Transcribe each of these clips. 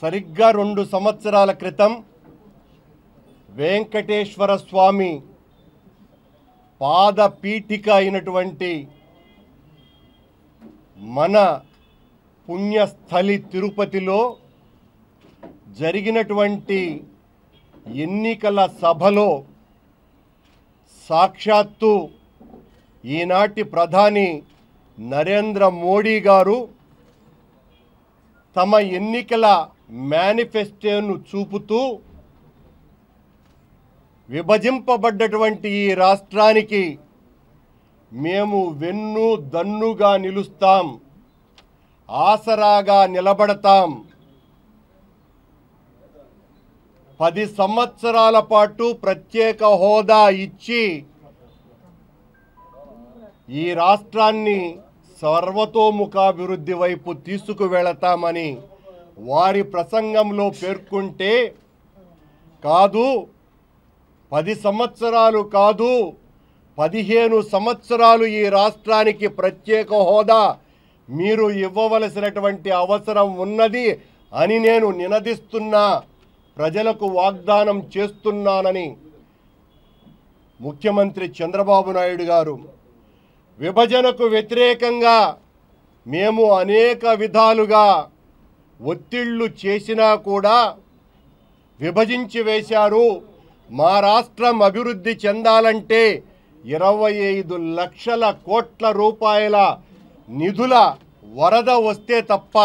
సరిగ్గా 2 సంవత్సరాల క్రితం వెంకటేశ్వర స్వామి పాదపీఠిక అయినటువంటి మన పుణ్యస్థలి తిరుపతిలో జరిగినటువంటి ఎన్నికల సభలో సాక్షాత్తు ఈనాటి ప్రధాని నరేంద్ర మోడీ గారు తమ ఎన్నికల మేనిఫెస్టోను చూపుతూ విభజింపబడ్డటువంటి ఈ రాష్ట్రానికి మేము వెన్ను దన్నుగా నిలుస్తాం, ఆసరాగా నిలబడతాం, 10 సంవత్సరాల పాటు ప్రత్యేక హోదా ఇచ్చి ఈ రాష్ట్రాన్ని సర్వతోముఖాభివృద్ధి వైపు తీసుకువెళతామని వారి ప్రసంగంలో పేర్కొంటే, కాదు 10 సంవత్సరాలు కాదు 15 సంవత్సరాలు ఈ రాష్ట్రానికి ప్రత్యేక హోదా మీరు ఇవ్వవలసినటువంటి అవసరం ఉన్నది అని నేను నినదిస్తున్నా, ప్రజలకు వాగ్దానం చేస్తున్నానని ముఖ్యమంత్రి చంద్రబాబు నాయుడు గారు విభజనకు వ్యతిరేకంగా మేము అనేక విధాలుగా ఒత్తిళ్లు చేసినా కూడా విభజించి వేశారు. మా రాష్ట్రం అభివృద్ధి చెందాలంటే 25 లక్షల కోట్ల రూపాయల నిధుల వరద వస్తే తప్ప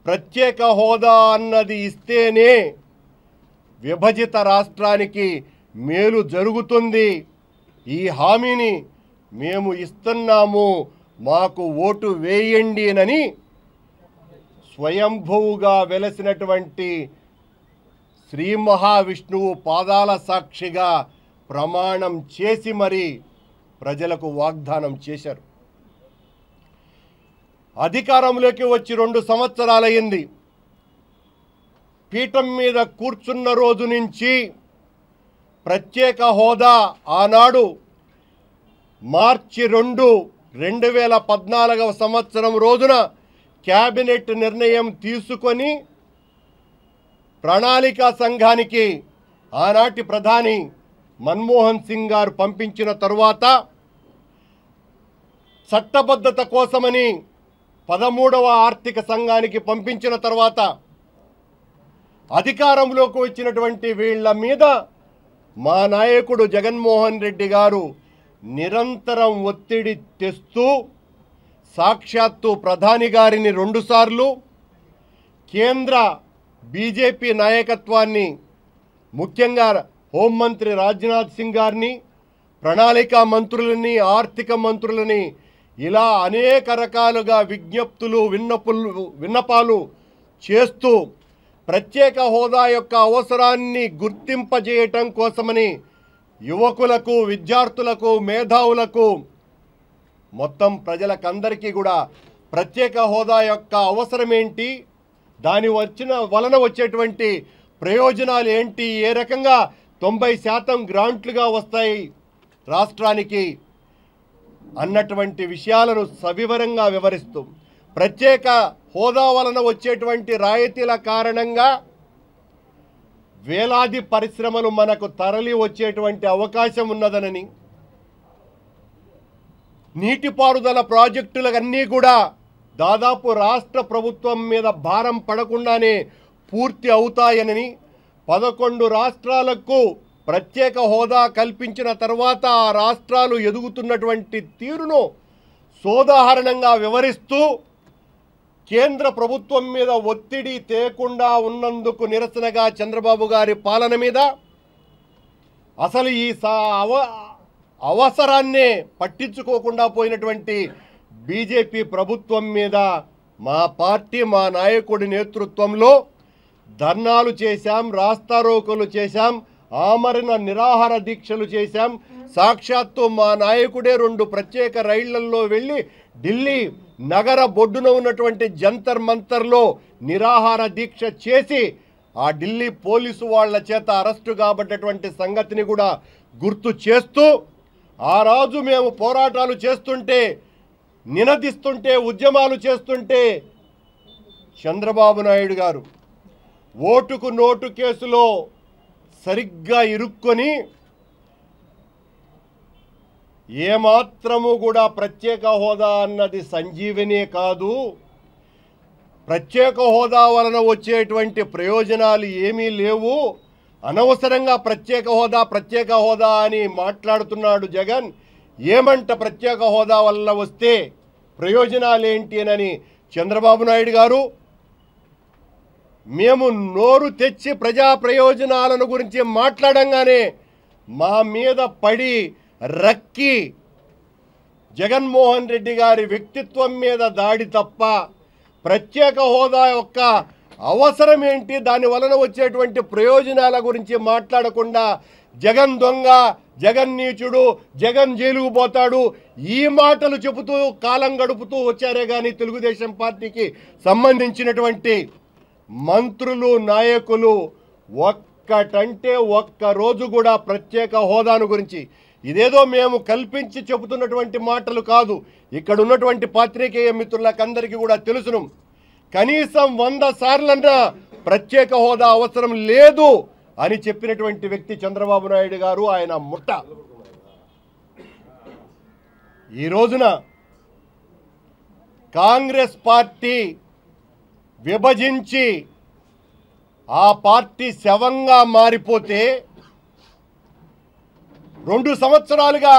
ప్రత్యేక హోదా అన్నది ఇస్తేనే విభజిత రాష్ట్రానికి మేలు జరుగుతుంది. ఈ హామీని మేము ఇస్తున్నాము, మాకు ఓటు వేయండి అని స్వయంభూగా వెలసినటువంటి శ్రీ మహావిష్ణువు పాదాల సాక్షిగా ప్రమాణం చేసి మరి ప్రజలకు వాగ్దానం చేశారు. అధికారంలోకి వచ్చి 2 సంవత్సరాలయ్యింది. పీఠం మీద కూర్చున్న రోజు నుంచి ప్రత్యేక హోదా ఆనాడు మార్చి 2, 2014వ సంవత్సరం రోజున క్యాబినెట్ నిర్ణయం తీసుకొని ప్రణాళికా సంఘానికి ఆనాటి ప్రధాని మన్మోహన్ సింగ్ గారు పంపించిన తరువాత చట్టబద్ధత కోసమని 13వ ఆర్థిక సంఘానికి పంపించిన తర్వాత అధికారంలోకి వచ్చినటువంటి వీళ్ళ మీద మా నాయకుడు జగన్మోహన్ రెడ్డి గారు నిరంతరం ఒత్తిడి తెస్తూ సాక్షాత్తు ప్రధాని గారిని 2 సార్లు, కేంద్ర బీజేపీ నాయకత్వాన్ని ముఖ్యంగా హోంమంత్రి రాజ్నాథ్ సింగ్ గారిని, ప్రణాళికా మంత్రులని, ఆర్థిక మంత్రులని ఇలా అనేక రకాలుగా విజ్ఞప్తులు విన్నపాలు చేస్తూ ప్రత్యేక హోదా యొక్క అవసరాన్ని గుర్తింపజేయటం కోసమని యువకులకు, విద్యార్థులకు, మేధావులకు, మొత్తం ప్రజలకందరికీ కూడా ప్రత్యేక హోదా యొక్క అవసరం ఏంటి, దాని వలన వచ్చేటువంటి ప్రయోజనాలు ఏంటి, ఏ రకంగా 90% గ్రాంట్లుగా వస్తాయి రాష్ట్రానికి అన్నటువంటి విషయాలను సవివరంగా వివరిస్తూ ప్రత్యేక హోదా వలన వచ్చేటువంటి రాయితీల కారణంగా వేలాది పరిశ్రమలు మనకు తరలి వచ్చేటువంటి అవకాశం ఉన్నదనని, నీటిపారుదల ప్రాజెక్టులన్నీ కూడా దాదాపు రాష్ట్ర ప్రభుత్వం మీద భారం పడకుండానే పూర్తి అవుతాయనని, 11 రాష్ట్రాలకు ప్రత్యేక హోదా కల్పించిన తర్వాత ఆ రాష్ట్రాలు ఎదుగుతున్నటువంటి తీరును సోదాహరణంగా వివరిస్తూ కేంద్ర ప్రభుత్వం మీద ఒత్తిడి తేకుండా ఉన్నందుకు నిరసనగా చంద్రబాబు గారి పాలన మీద అసలు ఈ అవసరాన్నే పట్టించుకోకుండా పోయినటువంటి బీజేపీ ప్రభుత్వం మీద మా పార్టీ, మా నాయకుడి నేతృత్వంలో ధర్నాలు చేశాం, రాస్తారోకోలు చేశాం, ఆమరణ నిరాహార దీక్షలు చేశాం. సాక్షాత్తు మా నాయకుడే 2 ప్రత్యేక రైళ్లలో వెళ్ళి ఢిల్లీ నగర బొడ్డున ఉన్నటువంటి జంతర్ మంతర్లో నిరాహార దీక్ష చేసి ఆ ఢిల్లీ పోలీసు వాళ్ళ చేత అరెస్టు కాబడ్డటువంటి సంగతిని కూడా గుర్తు చేస్తూ, ఆ రోజు మేము పోరాటాలు చేస్తుంటే, నినదిస్తుంటే, ఉద్యమాలు చేస్తుంటే చంద్రబాబు నాయుడు గారు ఓటుకు నోటు కేసులో సరిగ్గా ఇరుక్కొని ఏమాత్రము కూడా ప్రత్యేక హోదా అన్నది సంజీవనే కాదు, ప్రత్యేక హోదా వలన వచ్చేటువంటి ప్రయోజనాలు ఏమీ లేవు, అనవసరంగా ప్రత్యేక హోదా అని మాట్లాడుతున్నాడు జగన్. ఏమంట ప్రత్యేక హోదా వల్ల వస్తే ప్రయోజనాలు ఏంటి అని చంద్రబాబు నాయుడు గారు మేము నోరు తెచ్చి ప్రజా ప్రయోజనాలను గురించి మాట్లాడంగానే మా మీద పడి రక్కి జగన్మోహన్ రెడ్డి గారి వ్యక్తిత్వం మీద దాడి తప్ప ప్రత్యేక హోదా యొక్క అవసరం ఏంటి, దాని వలన వచ్చేటువంటి ప్రయోజనాల గురించి మాట్లాడకుండా జగన్ దొంగ, జగన్ నీచుడు, జగన్ జైలుకు పోతాడు ఈ మాటలు చెబుతూ కాలం గడుపుతూ వచ్చారే కానీ తెలుగుదేశం పార్టీకి సంబంధించినటువంటి మంత్రులు, నాయకులు ఒక్కటంటే ఒక్క రోజు కూడా ప్రత్యేక హోదాను గురించి, ఇదేదో మేము కల్పించి చెబుతున్నటువంటి మాటలు కాదు, ఇక్కడ ఉన్నటువంటి పాత్రికేయ మిత్రులకందరికీ కూడా తెలుసును. కనీసం 100 సార్లన్నా ప్రత్యేక హోదా అవసరం లేదు అని చెప్పినటువంటి వ్యక్తి చంద్రబాబు నాయుడు గారు. ఆయన ముట్ట ఈ రోజున కాంగ్రెస్ పార్టీ విభజించి ఆ పార్టీ శవంగా మారిపోతే 2 సంవత్సరాలుగా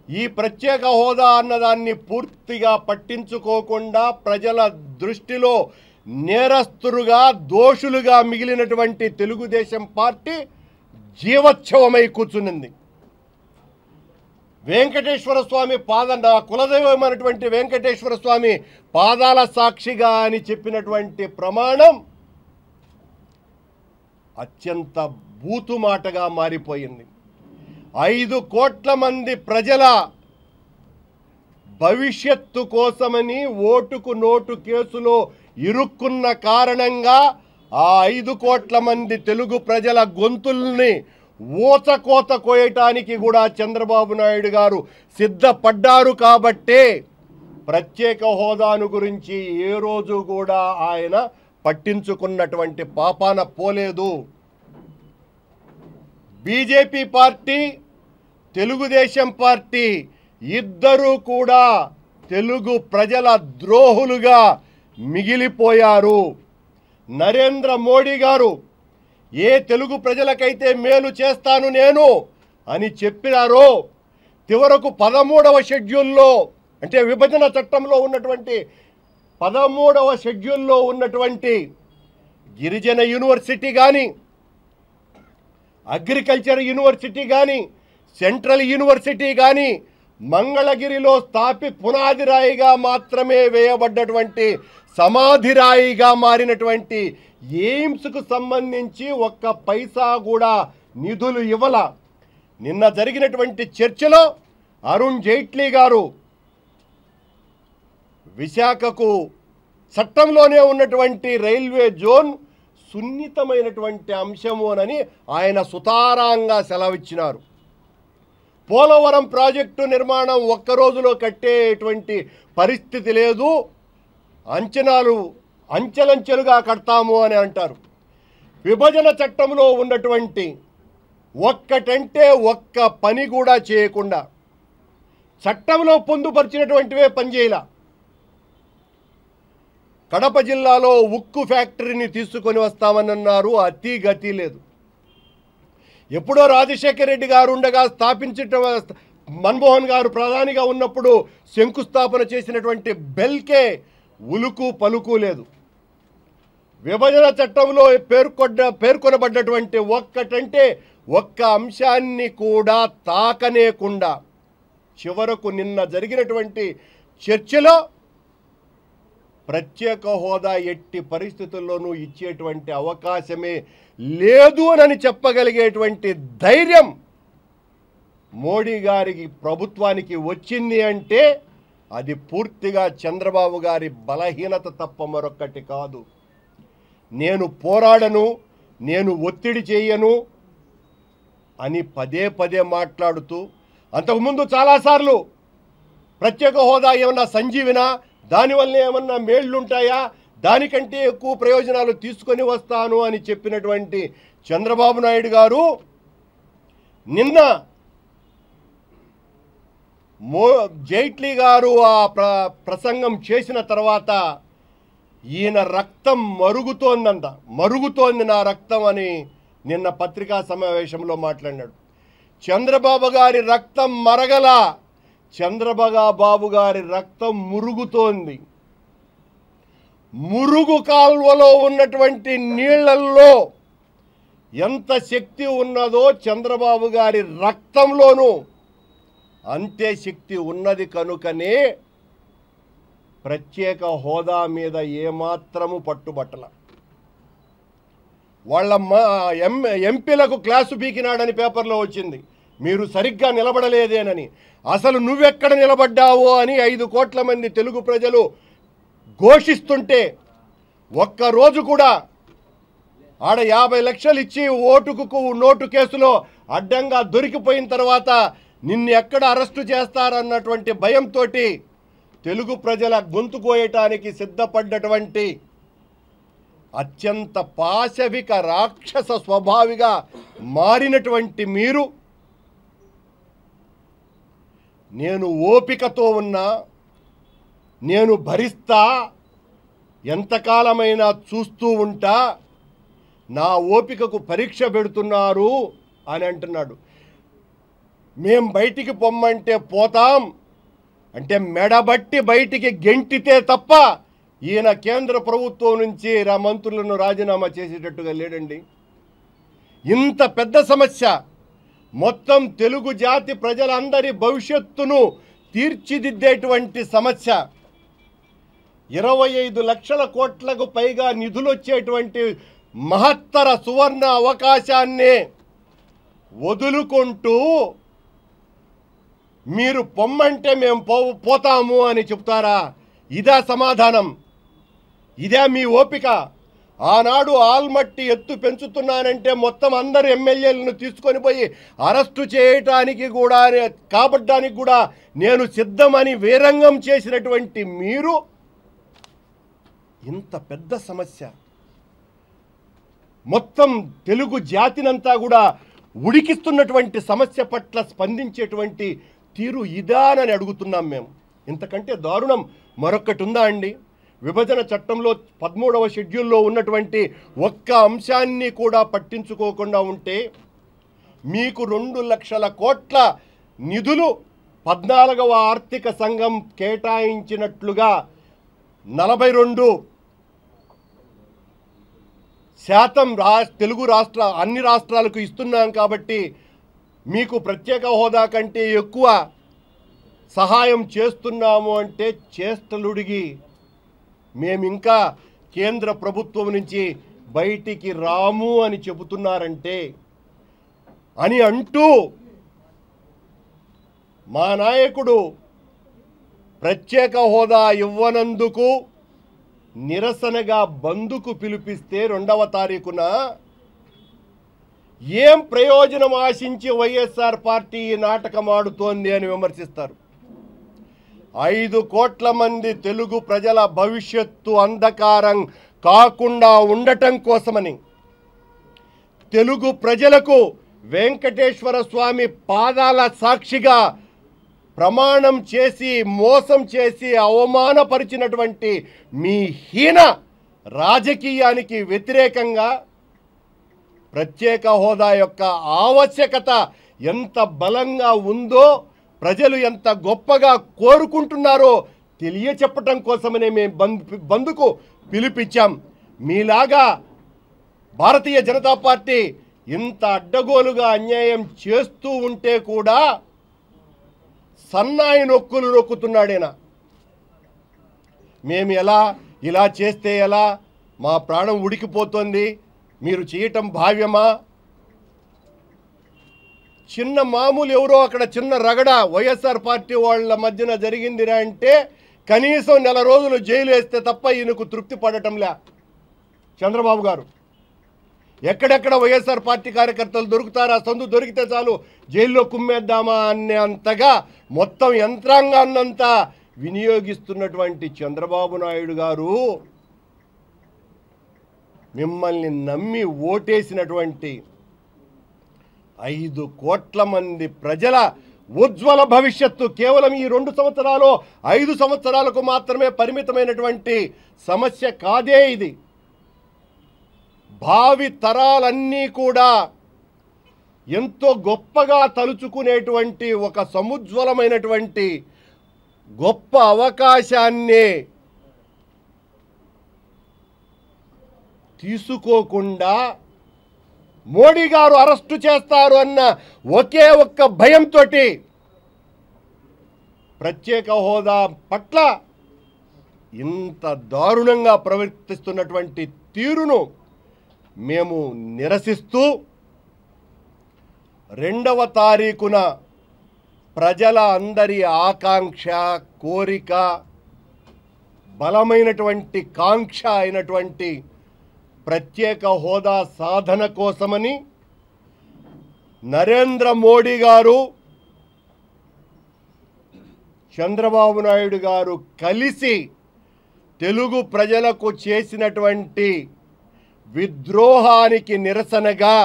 ఈ ప్రత్యేక హోదా అన్నదాన్ని పూర్తిగా పట్టించుకోకుండా ప్రజల దృష్టిలో నేరస్తులుగా, దోషులుగా మిగిలినటువంటి తెలుగుదేశం పార్టీ జీవోత్సవమై కూర్చునింది. వెంకటేశ్వర స్వామి నా కులదైవమైనటువంటి వెంకటేశ్వర స్వామి పాదాల సాక్షిగా అని చెప్పినటువంటి ప్రమాణం అత్యంత బూతు మాటగా మారిపోయింది. 5 కోట్ల మంది ప్రజల భవిష్యత్తు కోసమని ఓటుకు నోటు కేసులో ఇరుక్కున్న కారణంగా ఆ 5 కోట్ల మంది తెలుగు ప్రజల గొంతుల్ని ఊచకోత కోయటానికి కూడా చంద్రబాబు నాయుడు గారు సిద్ధపడ్డారు. కాబట్టే ప్రత్యేక హోదాను గురించి ఏ రోజు కూడా ఆయన పట్టించుకున్నటువంటి పాపాన పోలేదు. బీజేపీ పార్టీ, తెలుగుదేశం పార్టీ ఇద్దరూ కూడా తెలుగు ప్రజల ద్రోహులుగా మిగిలిపోయారు. నరేంద్ర మోడీ గారు ఏ తెలుగు ప్రజలకైతే మేలు చేస్తాను నేను అని చెప్పినారో చివరకు 13వ షెడ్యూల్లో, అంటే విభజన చట్టంలో ఉన్నటువంటి 13వ షెడ్యూల్లో ఉన్నటువంటి గిరిజన యూనివర్సిటీ కానీ, అగ్రికల్చర్ యూనివర్సిటీ కానీ, సెంట్రల్ యూనివర్సిటీ కానీ మంగళగిరిలో పునాది రాయిగా మాత్రమే వేయబడ్డటువంటి సమాధిరాయిగా మారినటువంటి ఎయిమ్స్కు సంబంధించి ఒక్క పైసా కూడా నిధులు ఇవ్వల. నిన్న జరిగినటువంటి చర్చలో అరుణ్ జైట్లీ గారు విశాఖకు చట్టంలోనే ఉన్నటువంటి రైల్వే జోన్ సున్నితమైనటువంటి అంశము అని ఆయన సుతారంగా సెలవిచ్చినారు. పోలవరం ప్రాజెక్టు నిర్మాణం ఒక్క రోజులో కట్టేటువంటి పరిస్థితి లేదు, అంచెలంచెలుగా కడతాము అని అంటారు. విభజన చట్టంలో ఉన్నటువంటి ఒక్కటంటే ఒక్క పని కూడా చేయకుండా చట్టంలో పొందుపరిచినటువంటివే పనిచేయాల. కడప జిల్లాలో ఉక్కు ఫ్యాక్టరీని తీసుకొని వస్తామని అన్నారు, అతి గతి లేదు. ఎప్పుడో రాజశేఖర రెడ్డి గారు ఉండగా స్థాపించటం, మన్మోహన్ గారు ప్రధానిగా ఉన్నప్పుడు శంకుస్థాపన చేసినటువంటి బెల్కే ఉలుకు పలుకు లేదు. విభజన చట్టంలో పేర్కొనబడ్డటువంటి ఒక్కటంటే ఒక్క అంశాన్ని కూడా తాకనేకుండా చివరకు నిన్న జరిగినటువంటి చర్చలో ప్రత్యేక హోదా ఎట్టి పరిస్థితుల్లోనూ ఇచ్చేటువంటి అవకాశమే లేదు అని చెప్పగలిగేటువంటి ధైర్యం మోడీ గారికి ప్రభుత్వానికి వచ్చింది అంటే అది పూర్తిగా చంద్రబాబు గారి బలహీనత తప్ప మరొక్కటి కాదు. నేను పోరాడను, నేను ఒత్తిడి చేయను అని పదే పదే మాట్లాడుతూ, అంతకుముందు చాలాసార్లు ప్రత్యేక హోదా ఏమన్నా సంజీవినా, దానివల్ల ఏమన్నా మేళ్లుంటాయా, దానికంటే ఎక్కువ ప్రయోజనాలు తీసుకొని వస్తాను అని చెప్పినటువంటి చంద్రబాబు నాయుడు గారు నిన్న జైట్లీ గారు ఆ ప్రసంగం చేసిన తర్వాత ఈయన రక్తం మరుగుతోంది నా రక్తం అని నిన్న పత్రికా సమావేశంలో మాట్లాడినాడు. చంద్రబాబు గారి రక్తం మరగల, చంద్రబాబు గారి రక్తం మురుగుతోంది. మురుగు కాల్వలో ఉన్నటువంటి నీళ్లల్లో ఎంత శక్తి ఉన్నదో చంద్రబాబు గారి రక్తంలోనూ అంతే శక్తి ఉన్నది. కనుకనే ప్రత్యేక హోదా మీద ఏమాత్రము పట్టుబట్టల. వాళ్ళ ఎంపీలకు క్లాసు పీకినాడని పేపర్లో వచ్చింది. మీరు సరిగ్గా నిలబడలేదేనని. అసలు నువ్వెక్కడ నిలబడ్డావో అని 5 కోట్ల మంది తెలుగు ప్రజలు ఘోషిస్తుంటే ఒక్కరోజు కూడా ఆడ 50 లక్షలు ఇచ్చి ఓటుకు నోటు కేసులో అడ్డంగా దొరికిపోయిన తర్వాత నిన్ను ఎక్కడ అరెస్టు చేస్తారన్నటువంటి భయంతో తెలుగు ప్రజల గొంతు కోయటానికి సిద్ధపడ్డటువంటి అత్యంత పాశవిక రాక్షస స్వభావిగా మారినటువంటి మీరు, నేను ఓపికతో ఉన్నా, నేను భరిస్తా, ఎంతకాలమైనా చూస్తూ ఉంటా, నా ఓపికకు పరీక్ష పెడుతున్నారు అని అంటున్నాడు. మేం బయటికి పొమ్మంటే పోతాం అంటే మెడబట్టి బయటికి గెంటితే తప్ప ఈయన కేంద్ర ప్రభుత్వం నుంచి మంత్రులను రాజీనామా చేసేటట్టుగా లేడండి. ఇంత పెద్ద సమస్య, మొత్తం తెలుగు జాతి ప్రజలందరి భవిష్యత్తును తీర్చిదిద్దేటువంటి సమస్య, 25 లక్షల కోట్లకు పైగా నిధులు వచ్చేటువంటి మహత్తర సువర్ణ అవకాశాన్ని వదులుకుంటూ మీరు పొమ్మంటే మేము పోతాము అని చెప్తారా? ఇదా సమాధానం? ఇదే మీ ఓపిక? ఆనాడు ఆల్మట్టి ఎత్తు పెంచుతున్నానంటే మొత్తం అందరు ఎమ్మెల్యేలను తీసుకొని పోయి అరెస్టు చేయటానికి కూడా, కాబట్టడానికి కూడా నేను సిద్ధమని వీరంగం చేసినటువంటి మీరు ఇంత పెద్ద సమస్య, మొత్తం తెలుగు జాతినంతా కూడా ఉడికిస్తున్నటువంటి సమస్య పట్ల స్పందించేటువంటి తీరు ఇదానని అడుగుతున్నాం మేము. ఇంతకంటే దారుణం మరొకటి ఉందా అండి? విభజన చట్టంలో 13వ షెడ్యూల్లో ఉన్నటువంటి ఒక్క అంశాన్ని కూడా పట్టించుకోకుండా ఉంటే మీకు 2 లక్షల కోట్ల నిధులు 14వ ఆర్థిక సంఘం కేటాయించినట్లుగా 42% తెలుగు అన్ని రాష్ట్రాలకు ఇస్తున్నాం కాబట్టి మీకు ప్రత్యేక హోదా కంటే ఎక్కువ సహాయం చేస్తున్నాము అంటే చేష్టలుడిగి మేమింకా కేంద్ర ప్రభుత్వం నుంచి బయటికి రాము అని చెబుతున్నారంటే అని అంటూ మా నాయకుడు ప్రత్యేక హోదా ఇవ్వనందుకు నిరసనగా బంద్కు పిలిపిస్తే 2వ తారీఖున ఏం ప్రయోజనం ఆశించి వైఎస్ఆర్ పార్టీ నాటకం ఆడుతోంది అని విమర్శిస్తారు. 5 కోట్ల మంది తెలుగు ప్రజల భవిష్యత్తు అంధకారం కాకుండా ఉండటం కోసమని తెలుగు ప్రజలకు వెంకటేశ్వర స్వామి పాదాల సాక్షిగా ప్రమాణం చేసి మోసం చేసి అవమానపరిచినటువంటి మీ హీన రాజకీయానికి వ్యతిరేకంగా ప్రత్యేక హోదా యొక్క ఆవశ్యకత ఎంత బలంగా ఉందో, ప్రజలు ఎంత గొప్పగా కోరుకుంటున్నారో తెలియచెప్పటం కోసమనే మేము బంద్కు పిలిపించాం. మీలాగా భారతీయ జనతా పార్టీ ఇంత అడ్డగోలుగా అన్యాయం చేస్తూ ఉంటే కూడా సన్నాయి నొక్కులు నొక్కుతున్నాడేనా? మేము ఇలా చేస్తే ఎలా, మా ప్రాణం ఉడికిపోతుంది, మీరు చేయటం భావ్యమా? చిన్న మామూలు ఎవరో అక్కడ చిన్న రగడ వైఎస్ఆర్ పార్టీ వాళ్ళ మధ్యన జరిగిందిరా అంటే కనీసం 4 రోజులు జైలు వేస్తే తప్ప ఈయనకు తృప్తి పడటంలే చంద్రబాబు గారు. ఎక్కడెక్కడ వైఎస్ఆర్ పార్టీ కార్యకర్తలు దొరుకుతారా, సందు దొరికితే చాలు జైల్లో కుమ్మేద్దామా అనే అంతగా మొత్తం యంత్రాంగాన్నంతా వినియోగిస్తున్నటువంటి చంద్రబాబు నాయుడు గారు మిమ్మల్ని నమ్మి ఓటేసినటువంటి 5 కోట్ల మంది ప్రజల ఉజ్వల భవిష్యత్తు కేవలం ఈ 2 సంవత్సరాలు 5 సంవత్సరాలకు మాత్రమే పరిమితమైనటువంటి సమస్య కాదే ఇది. భావి తరాలన్నీ కూడా ఎంతో గొప్పగా తలుచుకునేటువంటి ఒక సముజ్వలమైనటువంటి గొప్ప అవకాశాన్ని తీసుకోకుండా మోడీ గారు అరెస్టు చేస్తారు అన్న ఒకే ఒక్క భయంతో ప్రత్యేక హోదా పట్ల ఇంత దారుణంగా ప్రవర్తిస్తున్నటువంటి తీరును మేము నిరసిస్తూ 2వ తారీఖున ప్రజల అందరి ఆకాంక్ష కోరిక బలమైనటువంటి కాంక్ష అయినటువంటి ప్రత్యేక హోదా సాధన కోసమని నరేంద్ర మోడీ గారు చంద్రబాబు నాయుడు గారు కలిసి తెలుగు ప్రజలకు చేసినటువంటి విద్రోహానికి నిరసనగా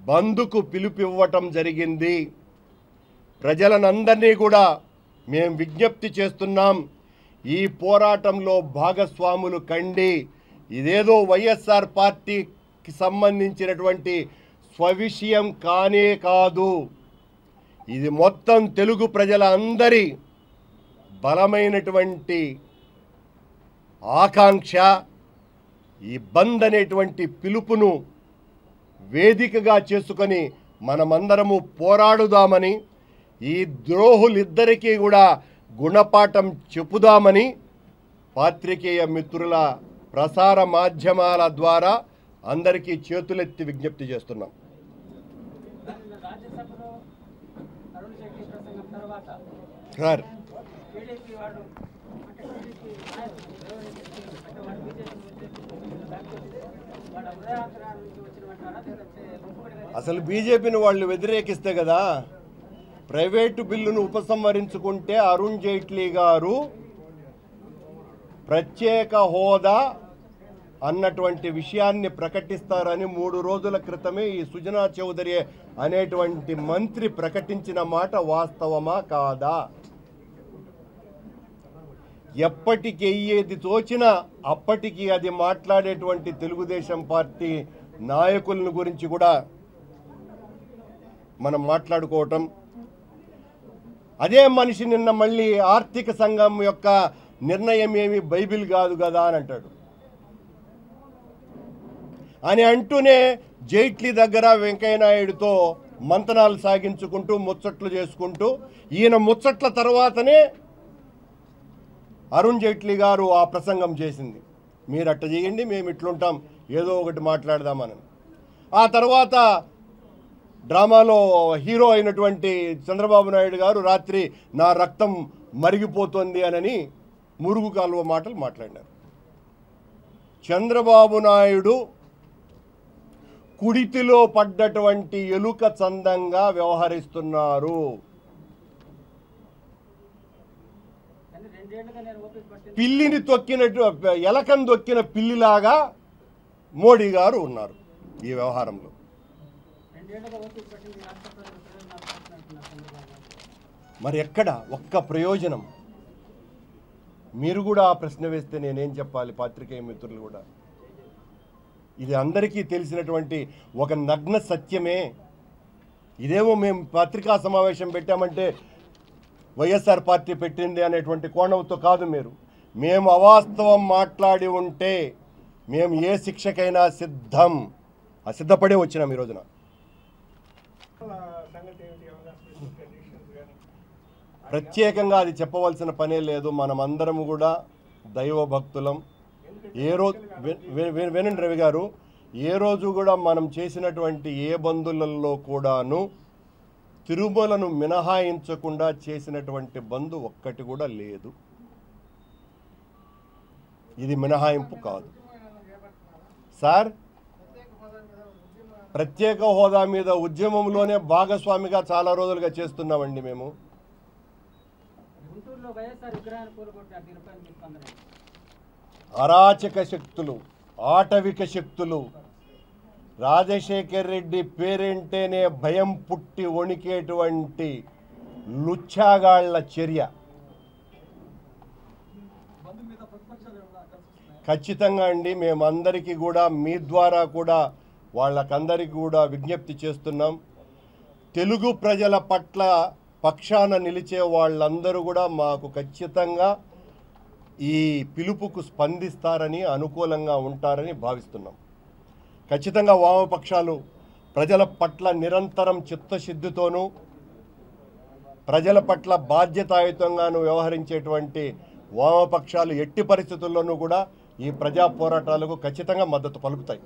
బంద్కు పిలుపివ్వటం జరిగింది. ప్రజలనందరినీ కూడా మేము విజ్ఞప్తి చేస్తున్నాం, ఈ పోరాటంలో భాగస్వాములు కండి. ఇదేదో వైఎస్ఆర్ పార్టీకి సంబంధించినటువంటి స్వవిషయం కానే కాదు, ఇది మొత్తం తెలుగు ప్రజల అందరి బలమైనటువంటి ఆకాంక్ష. ఈ బంద్ అనేటువంటి పిలుపును వేదికగా చేసుకొని మనమందరము పోరాడుదామని, ఈ ద్రోహులిద్దరికీ కూడా గుణపాఠం చెప్పుదామని పాత్రికేయ మిత్రుల ప్రసార మాధ్యమాల ద్వారా అందరికీ చేతులెత్తి విజ్ఞప్తి చేస్తున్నాం. సార్ అసలు బీజేపీని వాళ్ళు వ్యతిరేకిస్తే కదా ప్రైవేటు బిల్లును ఉపసంహరించుకుంటే అరుణ్ జైట్లీ గారు ప్రత్యేక హోదా అన్నటువంటి విషయాన్ని ప్రకటిస్తారని 3 రోజుల క్రితమే ఈ సుజనా చౌదరి అనేటువంటి మంత్రి ప్రకటించిన మాట వాస్తవమా కాదా? ఎప్పటికి ఏది తోచినా అప్పటికి అది మాట్లాడేటువంటి తెలుగుదేశం పార్టీ నాయకులను గురించి కూడా మనం మాట్లాడుకోవటం, అదే మనిషి నిన్న మళ్ళీ ఆర్థిక సంఘం యొక్క నిర్ణయం ఏమి బైబిల్ కాదు కదా అని అంటాడు. అని అంటూనే జైట్లీ దగ్గర వెంకయ్యనాయుడుతో మంతనాలు సాగించుకుంటూ ముచ్చట్లు చేసుకుంటూ ఈయన ముచ్చట్ల తర్వాతనే అరుణ్ జైట్లీ గారు ఆ ప్రసంగం చేసింది. మీరు అట్ట చేయండి, మేము ఇట్లుంటాం, ఏదో ఒకటి మాట్లాడదామని. ఆ తర్వాత డ్రామాలో హీరో అయినటువంటి చంద్రబాబు నాయుడు గారు రాత్రి నా రక్తం మరిగిపోతుంది అని మురుగు కాలువ మాటలు మాట్లాడినారు. చంద్రబాబు నాయుడు కుడితిలో పడ్డటువంటి ఎలుక చందంగా వ్యవహరిస్తున్నారు. పిల్లిని తొక్కినట్టు ఎలకను తొక్కిన పిల్లిలాగా మోడీ గారు ఉన్నారు ఈ వ్యవహారంలో. మరి ఎక్కడ ఒక్క ప్రయోజనం? మీరు కూడా ఆ ప్రశ్న వేస్తే నేనేం చెప్పాలి? పాత్రికేయ మిత్రులు కూడా ఇది అందరికీ తెలిసినటువంటి ఒక నగ్న సత్యమే. ఇదేమో మేము పత్రికా సమావేశం పెట్టామంటే వైఎస్ఆర్ పార్టీ పెట్టింది అనేటువంటి కోణంతో కాదు. మేము అవాస్తవం మాట్లాడి ఉంటే మేము ఏ శిక్షకైనా సిద్ధపడే వచ్చినాం ఈ రోజున. ప్రత్యేకంగా అది చెప్పవలసిన పనే లేదు. మనమందరం కూడా దైవ భక్తులం. ఏ రోజు వినండి రవి గారు, ఏ రోజు కూడా మనం చేసినటువంటి ఏ బంధువులలో కూడాను తిరుమలను మినహాయించకుండా చేసినటువంటి బంధు ఒక్కటి కూడా లేదు. ఇది మినహాయింపు కాదు సార్. ప్రత్యేక హోదా మీద ఉద్యమంలోనే భాగస్వామిగా చాలా రోజులుగా చేస్తున్నామండి మేము. అరాచక శక్తులు ఆటవిక శక్తులు, రాజశేఖర్ రెడ్డి పేరేంటేనే భయం పుట్టి వణికేటువంటి లుచ్చాగాళ్ల చర్య ఖచ్చితంగా అండి. మేమందరికీ కూడా మీ ద్వారా కూడా వాళ్ళకందరికీ కూడా విజ్ఞప్తి చేస్తున్నాం. తెలుగు ప్రజల పట్ల పక్షాన నిలిచే వాళ్ళందరూ కూడా మాకు ఖచ్చితంగా ఈ పిలుపుకు స్పందిస్తారని, అనుకూలంగా ఉంటారని భావిస్తున్నాం. ఖచ్చితంగా వామపక్షాలు ప్రజల పట్ల నిరంతరం చిత్తశుద్ధితోనూ ప్రజల పట్ల బాధ్యతాయుతంగాను వ్యవహరించేటువంటి వామపక్షాలు ఎట్టి పరిస్థితుల్లోనూ కూడా ఈ ప్రజా పోరాటాలకు ఖచ్చితంగా మద్దతు పలుకుతాయి.